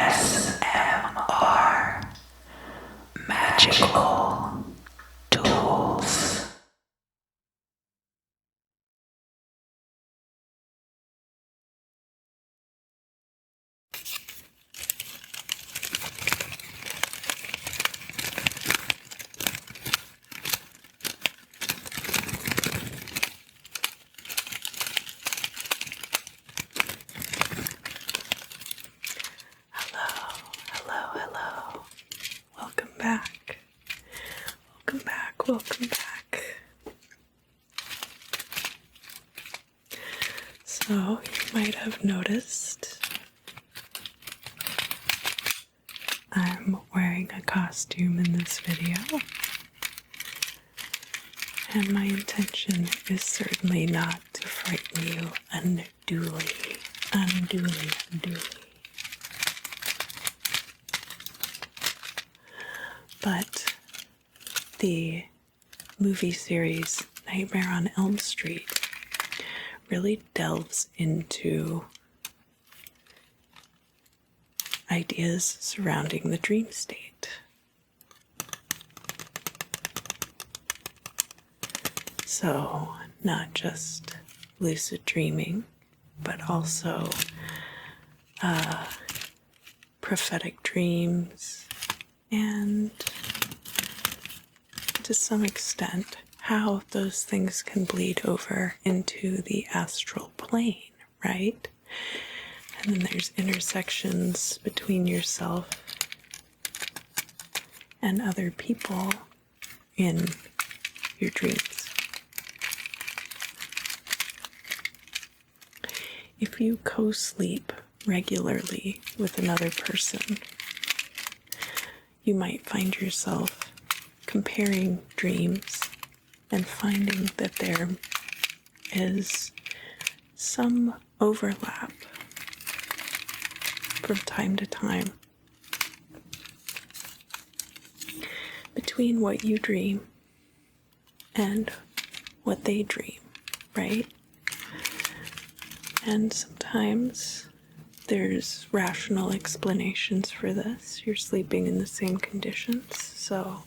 ASMR Magical Tools. Hello. Welcome back. So, you might have noticed I'm wearing a costume in this video. And my intention is certainly not to frighten you unduly. But the movie series Nightmare on Elm Street really delves into ideas surrounding the dream state. So, not just lucid dreaming, but also prophetic dreams, and to some extent, how those things can bleed over into the astral plane, right? And then there's intersections between yourself and other people in your dreams. If you co-sleep regularly with another person, you might find yourself comparing dreams and finding that there is some overlap from time to time between what you dream and what they dream, right? And sometimes there's rational explanations for this. You're sleeping in the same conditions, so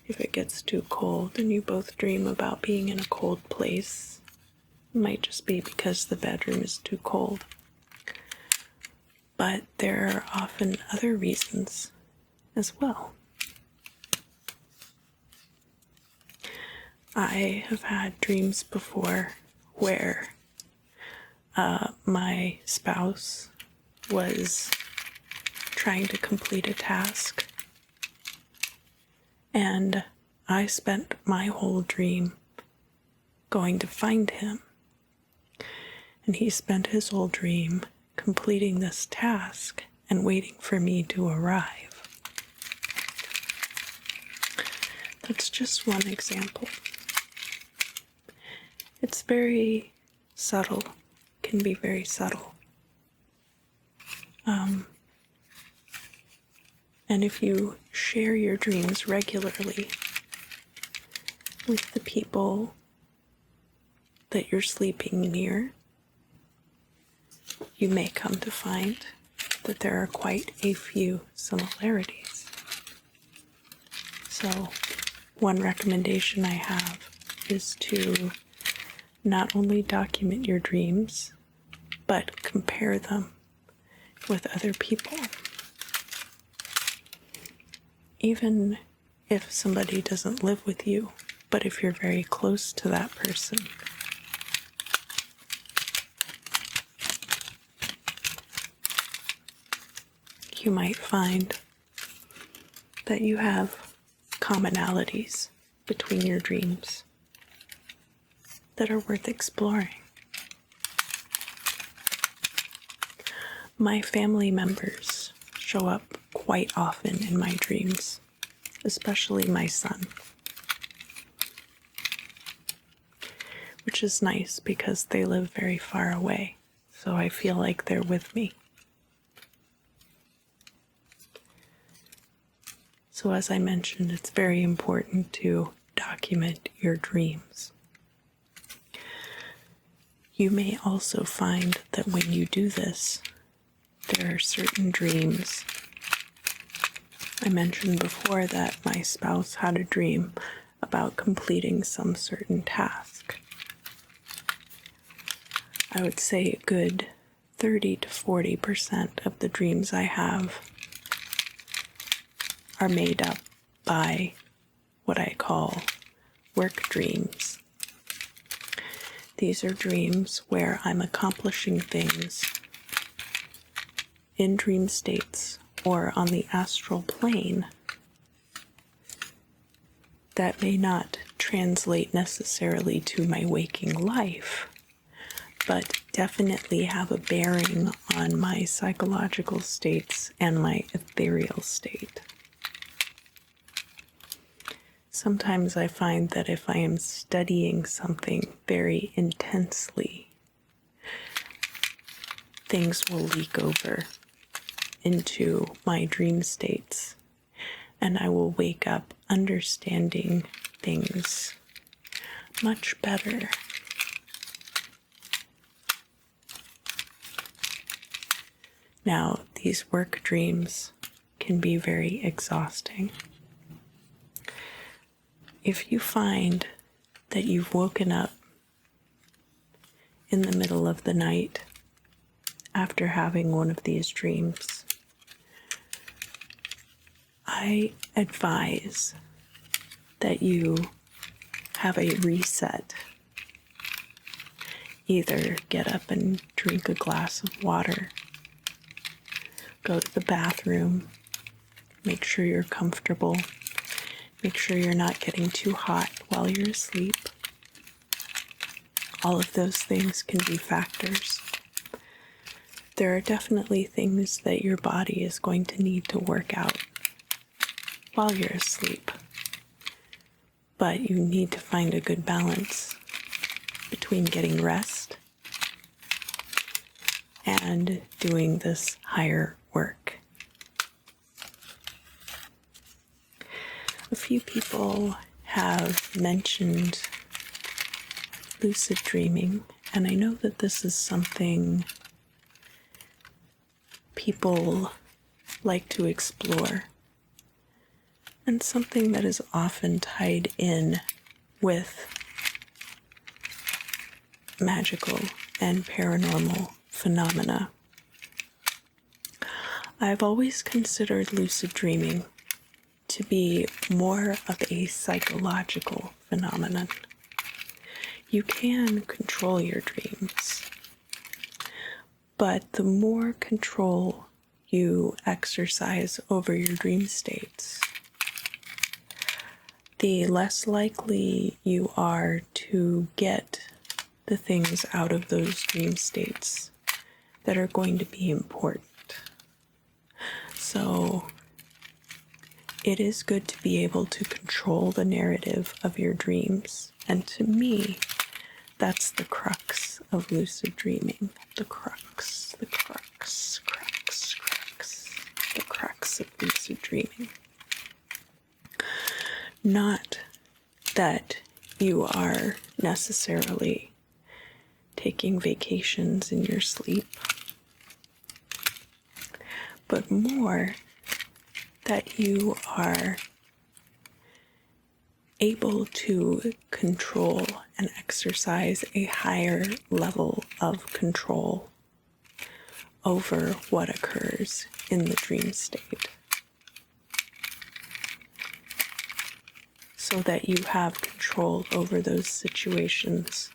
if it gets too cold and you both dream about being in a cold place, it might just be because the bedroom is too cold. But there are often other reasons as well. I have had dreams before where my spouse was trying to complete a task, and I spent my whole dream going to find him, and he spent his whole dream completing this task and waiting for me to arrive. That's just one example. It's very subtle, can be very subtle. And if you share your dreams regularly with the people that you're sleeping near, you may come to find that there are quite a few similarities. So, one recommendation I have is to not only document your dreams, but compare them with other people. Even if somebody doesn't live with you, but if you're very close to that person, you might find that you have commonalities between your dreams that are worth exploring. My family members show up quite often in my dreams, especially my son, which is nice because they live very far away, so I feel like they're with me. So as I mentioned, it's very important to document your dreams. You may also find that when you do this, there are certain dreams I mentioned before that my spouse had a dream about completing some certain task. I would say a good 30 to 40% of the dreams I have are made up by what I call work dreams. These are dreams where I'm accomplishing things in dream states or on the astral plane that may not translate necessarily to my waking life, but definitely have a bearing on my psychological states and my ethereal state. Sometimes I find that if I am studying something very intensely, things will leak over into my dream states, and I will wake up understanding things much better. Now, these work dreams can be very exhausting. If you find that you've woken up in the middle of the night after having one of these dreams, I advise that you have a reset. Either get up and drink a glass of water, go to the bathroom, make sure you're comfortable, make sure you're not getting too hot while you're asleep. All of those things can be factors. There are definitely things that your body is going to need to work out while you're asleep, but you need to find a good balance between getting rest and doing this higher work. A few people have mentioned lucid dreaming, and I know that this is something people like to explore, and something that is often tied in with magical and paranormal phenomena. I've always considered lucid dreaming to be more of a psychological phenomenon. You can control your dreams, but the more control you exercise over your dream states, the less likely you are to get the things out of those dream states that are going to be important. So it is good to be able to control the narrative of your dreams. And to me, that's the crux of lucid dreaming. The crux of lucid dreaming. Not that you are necessarily taking vacations in your sleep, but more that you are able to control and exercise a higher level of control over what occurs in the dream state, so that you have control over those situations,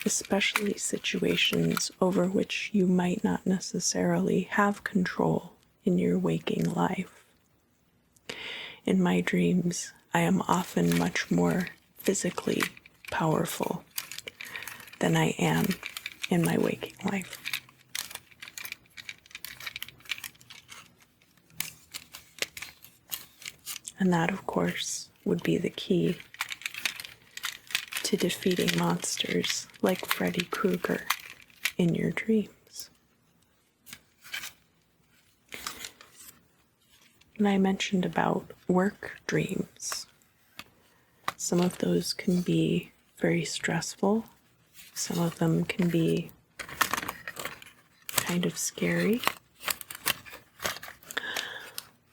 especially situations over which you might not necessarily have control in your waking life. In my dreams, I am often much more physically powerful than I am in my waking life. And that, of course, would be the key to defeating monsters like Freddy Krueger in your dreams. And I mentioned about work dreams. Some of those can be very stressful. Some of them can be kind of scary.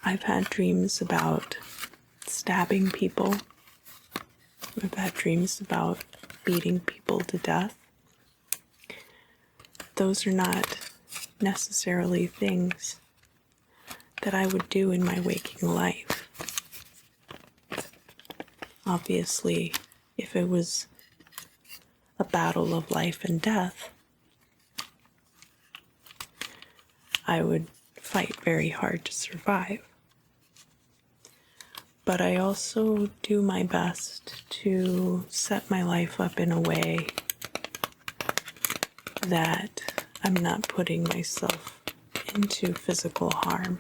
I've had dreams about stabbing people. I've had dreams about beating people to death. Those are not necessarily things that I would do in my waking life. Obviously, if it was a battle of life and death, I would fight very hard to survive. But I also do my best to set my life up in a way that I'm not putting myself into physical harm.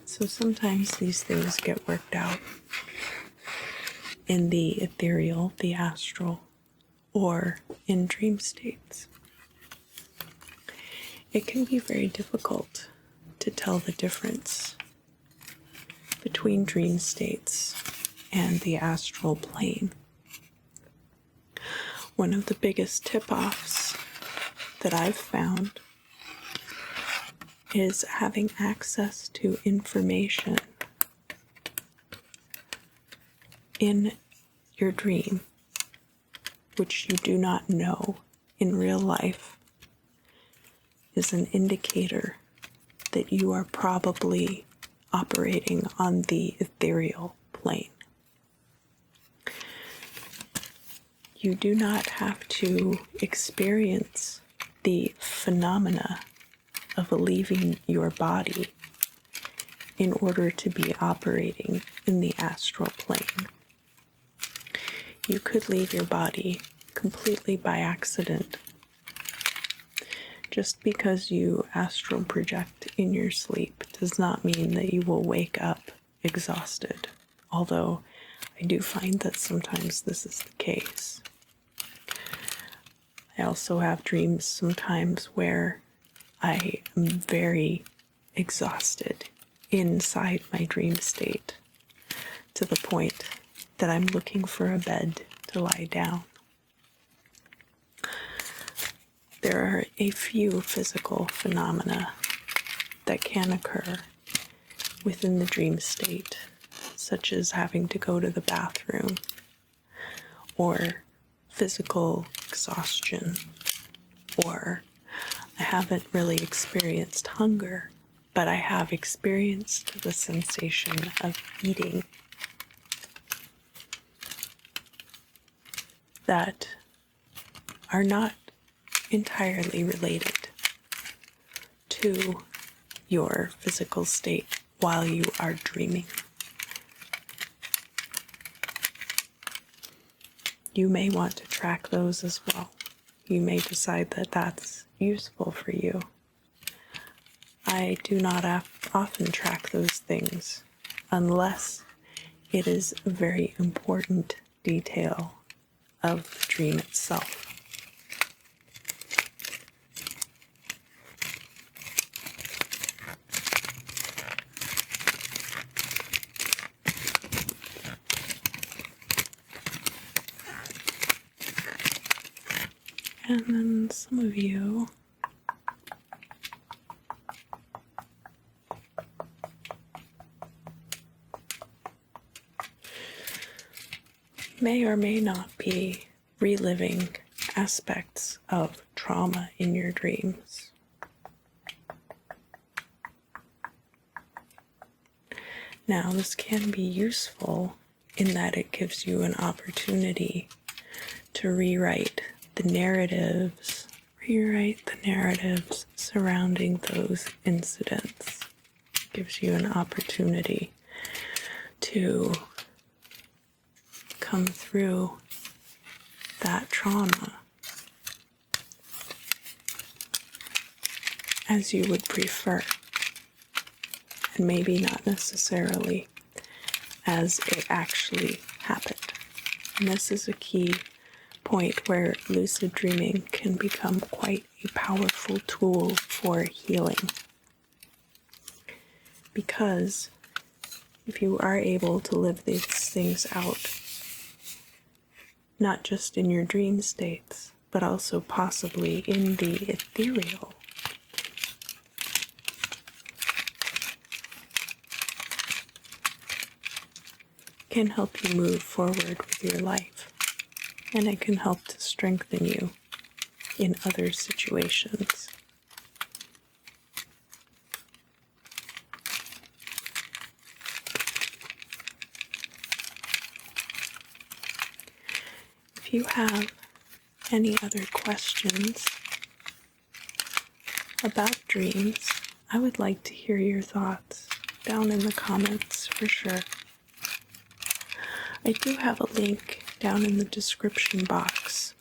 So sometimes these things get worked out in the ethereal, the astral, or in dream states. It can be very difficult to tell the difference between dream states and the astral plane. One of the biggest tip-offs that I've found is having access to information in your dream, which you do not know in real life, is an indicator that you are probably operating on the ethereal plane. You do not have to experience the phenomena of leaving your body in order to be operating in the astral plane. You could leave your body completely by accident. Just because you astral project in your sleep does not mean that you will wake up exhausted, although I do find that sometimes this is the case. I also have dreams sometimes where I am very exhausted inside my dream state, to the point that I'm looking for a bed to lie down. There are a few physical phenomena that can occur within the dream state, such as having to go to the bathroom, or physical exhaustion, or I haven't really experienced hunger, but I have experienced the sensation of eating, that are not entirely related to your physical state while you are dreaming. You may want to track those as well. You may decide that that's useful for you. I do not often track those things unless it is a very important detail of the dream itself. And then some of you may or may not be reliving aspects of trauma in your dreams. Now, this can be useful in that it gives you an opportunity to rewrite the narratives surrounding those incidents. It gives you an opportunity to come through that trauma as you would prefer, and maybe not necessarily as it actually happened. And this is a key point where lucid dreaming can become quite a powerful tool for healing. Because if you are able to live these things out, not just in your dream states, but also possibly in the ethereal, can help you move forward with your life, and it can help to strengthen you in other situations. If you have any other questions about dreams, I would like to hear your thoughts down in the comments for sure. I do have a link down in the description box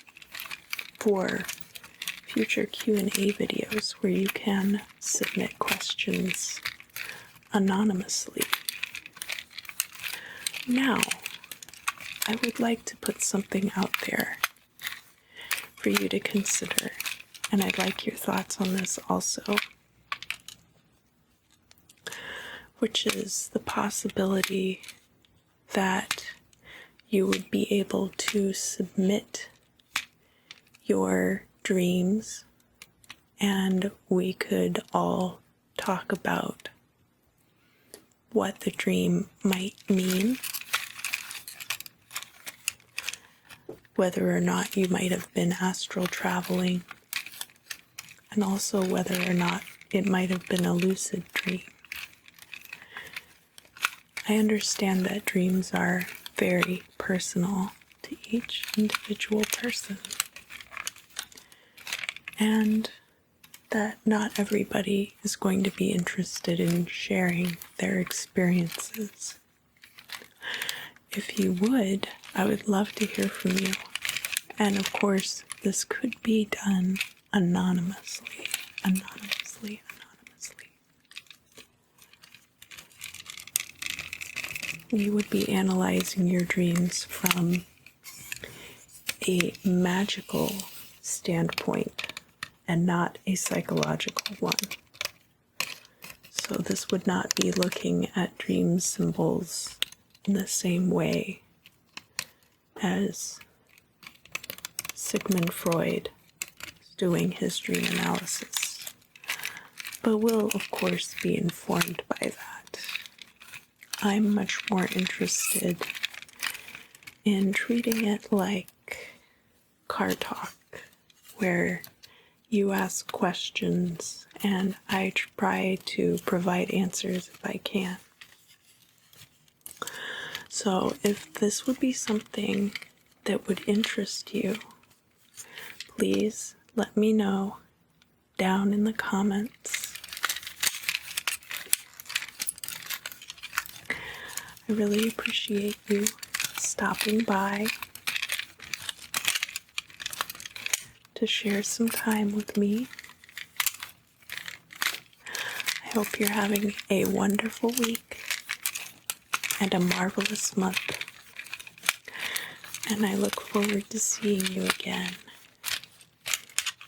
for future Q&A videos where you can submit questions anonymously. Now, I would like to put something out there for you to consider, and I'd like your thoughts on this also, which is the possibility that you would be able to submit your dreams and we could all talk about what the dream might mean, whether or not you might have been astral traveling, and also whether or not it might have been a lucid dream. I understand that dreams are very personal to each individual person, and that not everybody is going to be interested in sharing their experiences. If you would, I would love to hear from you. And of course, this could be done anonymously. We would be analyzing your dreams from a magical standpoint and not a psychological one. So this would not be looking at dream symbols in the same way as Sigmund Freud is doing his dream analysis, but will of course be informed by that. I'm much more interested in treating it like car talk, where you ask questions and I try to provide answers if I can. So if this would be something that would interest you, please let me know down in the comments. I really appreciate you stopping by to share some time with me. I hope you're having a wonderful week and a marvelous month. And I look forward to seeing you again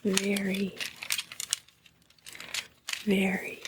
very, very